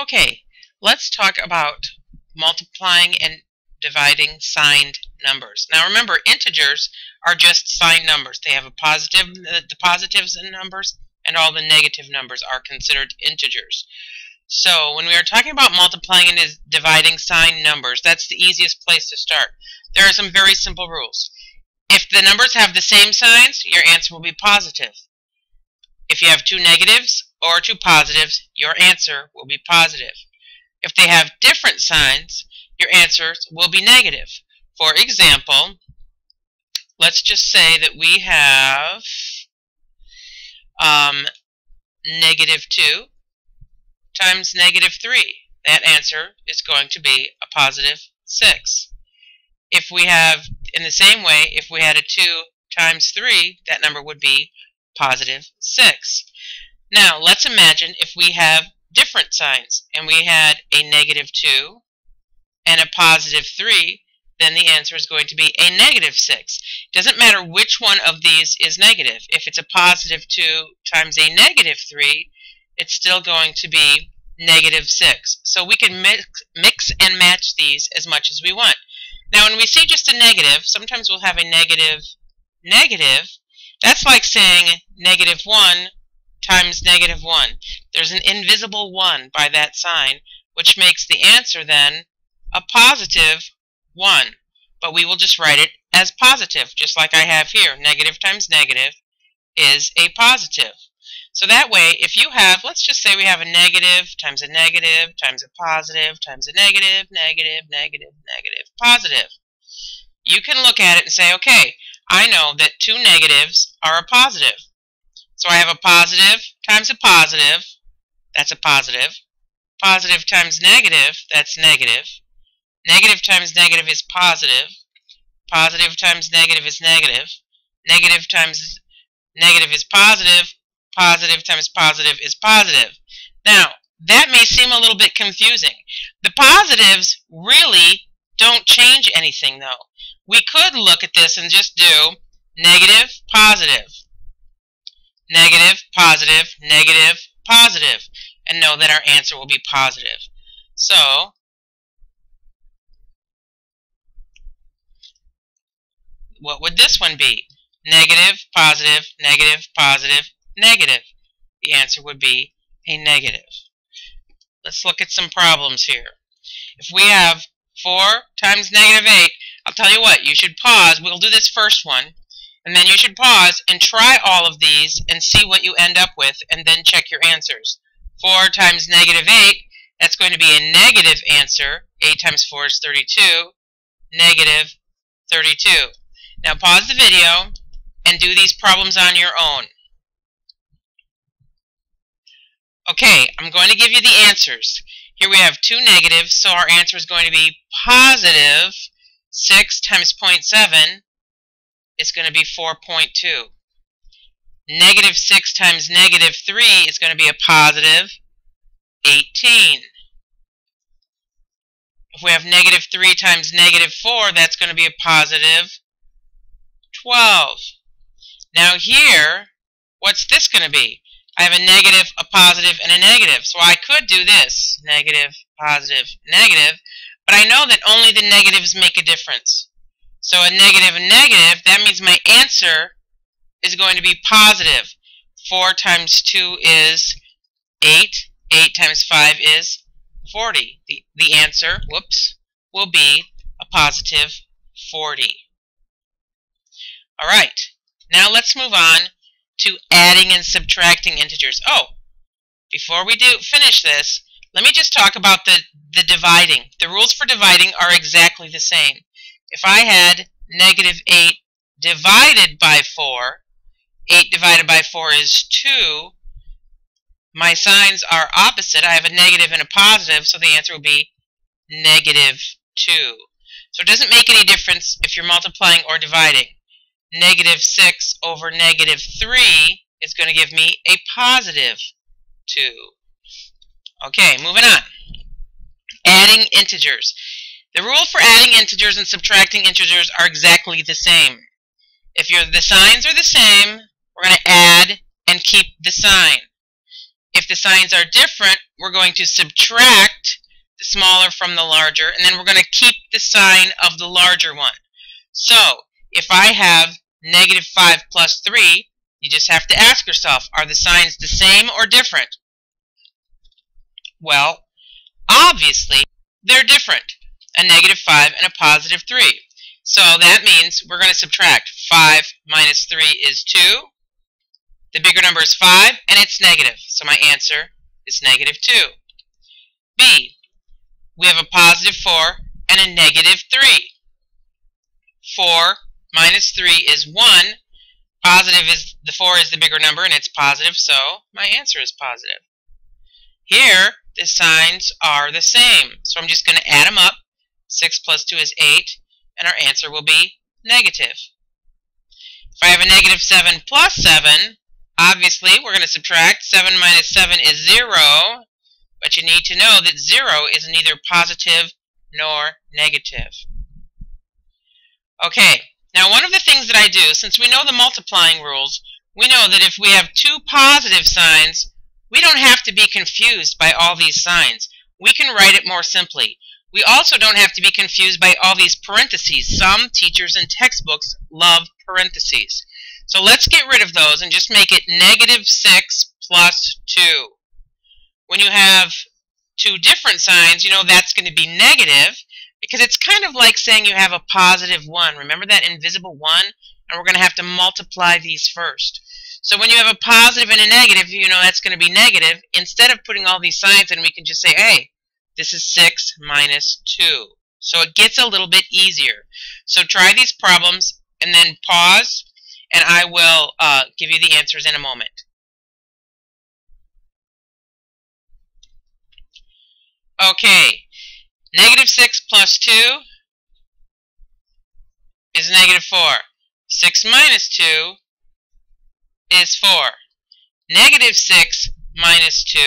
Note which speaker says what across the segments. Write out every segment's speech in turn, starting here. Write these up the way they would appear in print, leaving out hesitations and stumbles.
Speaker 1: Okay, let's talk about multiplying and dividing signed numbers. Now remember, integers are just signed numbers. They have a positive, the positives in numbers, and all the negative numbers are considered integers. So when we are talking about multiplying and dividing signed numbers, that's the easiest place to start. There are some very simple rules. If the numbers have the same signs, your answer will be positive. If you have two negatives or two positives, your answer will be positive. If they have different signs, your answers will be negative. For example, let's just say that we have -2 times -3. That answer is going to be a positive 6. If we have, in the same way, if we had a 2 times 3, that number would be positive 6. Now, let's imagine if we have different signs, and we had a -2 and a positive 3, then the answer is going to be a negative 6. It doesn't matter which one of these is negative. If it's a positive 2 times a negative 3, it's still going to be negative 6. So we can mix and match these as much as we want. Now, when we see just a negative, sometimes we'll have a negative. That's like saying -1 times -1. There's an invisible 1 by that sign, which makes the answer then a positive 1. But we will just write it as positive, just like I have here. Negative times negative is a positive. So that way, if you have, let's just say we have a negative times a negative times a positive times a negative, positive. You can look at it and say, okay, I know that two negatives are a positive. So I have a positive times a positive, that's a positive. Positive times negative, that's negative. Negative times negative is positive. Positive times negative is negative. Negative times negative is positive. Positive times positive is positive. Now, that may seem a little bit confusing. The positives really don't change anything, though. We could look at this and just do negative, positive, negative, positive, negative, positive, and know that our answer will be positive. So, what would this one be? Negative, positive, negative, positive, negative. The answer would be a negative. Let's look at some problems here. If we have 4 times -8, I'll tell you what, you should pause. We'll do this first one, and then you should pause and try all of these and see what you end up with, and then check your answers. 4 times -8, that's going to be a negative answer. 8 times 4 is 32, negative 32. Now pause the video and do these problems on your own. Okay, I'm going to give you the answers. Here we have two negatives, so our answer is going to be positive 6 times 0.7 is going to be 4.2. Negative 6 times -3 is going to be a positive 18. If we have -3 times -4, that's going to be a positive 12. Now here, what's this going to be? I have a negative, a positive, and a negative. So I could do this, negative, positive, negative, but I know that only the negatives make a difference. So a negative and negative, that means my answer is going to be positive. 4 times 2 is 8. 8 times 5 is 40. The answer, will be a positive 40. All right, now let's move on to adding and subtracting integers. Oh, before we finish this, let me just talk about the dividing. The rules for dividing are exactly the same. If I had -8 divided by 4, 8 divided by 4 is 2. My signs are opposite. I have a negative and a positive, so the answer will be -2. So it doesn't make any difference if you're multiplying or dividing. -6 over -3 is going to give me a positive 2. Okay, moving on. Adding integers. The rule for adding integers and subtracting integers are exactly the same. If the signs are the same, we're going to add and keep the sign. If the signs are different, we're going to subtract the smaller from the larger, and then we're going to keep the sign of the larger one. So, if I have negative 5 plus 3, you just have to ask yourself, are the signs the same or different? Well, obviously, they're different. A negative 5 and a positive 3. So that means we're going to subtract. 5 minus 3 is 2. The bigger number is 5, and it's negative. So my answer is negative 2. B. We have a positive 4 and a negative 3. 4 minus 3 is 1. Positive is, the 4 is the bigger number, and it's positive, so my answer is positive. Here, the signs are the same. So I'm just going to add them up. 6 plus 2 is 8, and our answer will be negative. If I have a negative 7 plus 7, obviously we're going to subtract. 7 minus 7 is 0, but you need to know that 0 is neither positive nor negative. Okay, now one of the things that I do, since we know the multiplying rules, we know that if we have two positive signs, we don't have to be confused by all these signs. We can write it more simply. We also don't have to be confused by all these parentheses. Some teachers and textbooks love parentheses. So let's get rid of those and just make it negative 6 plus 2. When you have two different signs, you know that's going to be negative, because it's kind of like saying you have a positive 1. Remember that invisible 1? And we're going to have to multiply these first. So when you have a positive and a negative, you know that's going to be negative. Instead of putting all these signs in, we can just say, hey, this is 6 minus 2. So it gets a little bit easier. So try these problems and then pause, and I will give you the answers in a moment. Okay, negative 6 plus 2 is negative 4. 6 minus 2 is 4. Negative 6 minus 2,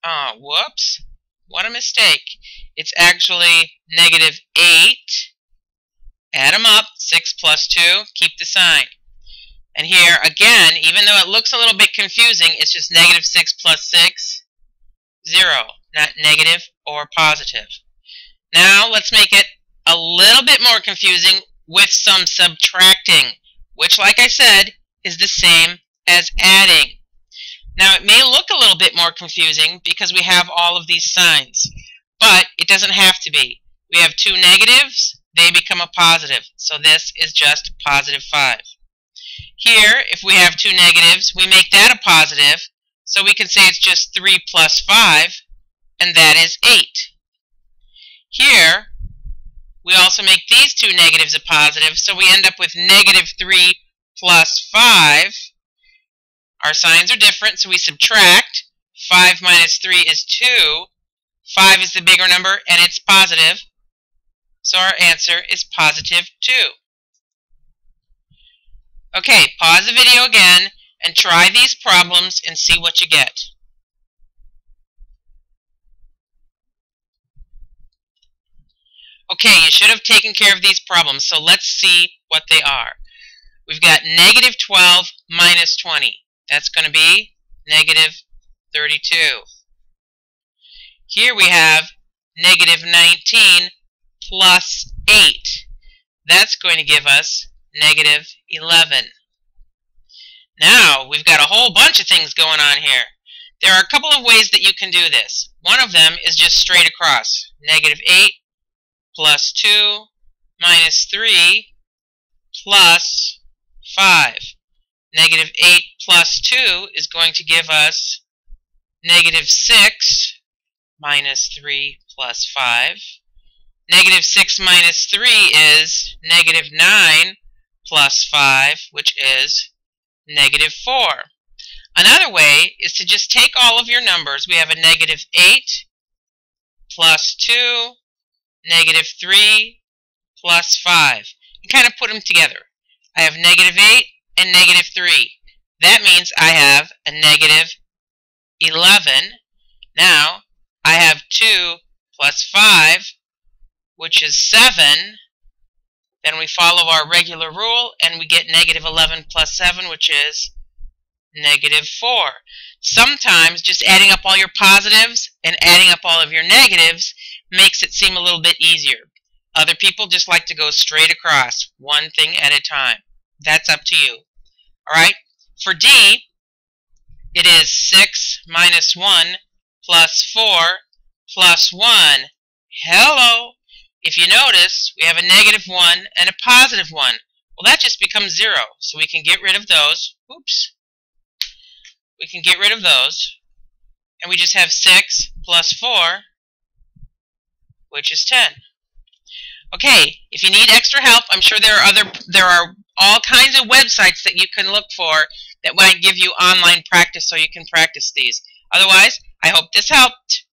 Speaker 1: oh, whoops, what a mistake. It's actually negative 8. Add them up, 6 plus 2, keep the sign. And here, again, even though it looks a little bit confusing, it's just negative 6 plus 6, 0, not negative or positive. Now, let's make it a little bit more confusing with some subtracting, which, like I said, is the same as adding. Now, it may look a little bit more confusing because we have all of these signs, but it doesn't have to be. We have two negatives, they become a positive, so this is just positive 5. Here, if we have two negatives, we make that a positive, so we can say it's just 3 plus 5, and that is 8. Here, we also make these two negatives a positive, so we end up with negative 3 plus 5. Our signs are different, so we subtract. 5 minus 3 is 2. 5 is the bigger number, and it's positive. So our answer is positive 2. Okay, pause the video again and try these problems and see what you get. Okay, you should have taken care of these problems, so let's see what they are. We've got negative 12 minus 20. That's going to be negative 32. Here we have negative 19 plus 8. That's going to give us negative 11. Now, we've got a whole bunch of things going on here. There are a couple of ways that you can do this. One of them is just straight across. Negative 8 plus 2 minus 3 plus 5. Negative 8 plus 2 is going to give us negative 6 minus 3 plus 5. Negative 6 minus 3 is negative 9 plus 5, which is negative 4. Another way is to just take all of your numbers. We have a negative 8 plus 2, negative 3 plus 5. And kind of put them together. I have negative 8 and negative 3. That means I have a negative 11. Now, I have 2 plus 5, which is 7. Then we follow our regular rule, and we get negative 11 plus 7, which is negative 4. Sometimes just adding up all your positives and adding up all of your negatives makes it seem a little bit easier. Other people just like to go straight across, one thing at a time. That's up to you. Alright, for D, it is 6 minus 1 plus 4 plus 1. Hello! If you notice, we have a negative 1 and a positive 1. Well, that just becomes 0, so we can get rid of those. Oops. We can get rid of those, and we just have 6 plus 4, which is 10. Okay, if you need extra help, I'm sure there are all kinds of websites that you can look for that might give you online practice so you can practice these. Otherwise, I hope this helped.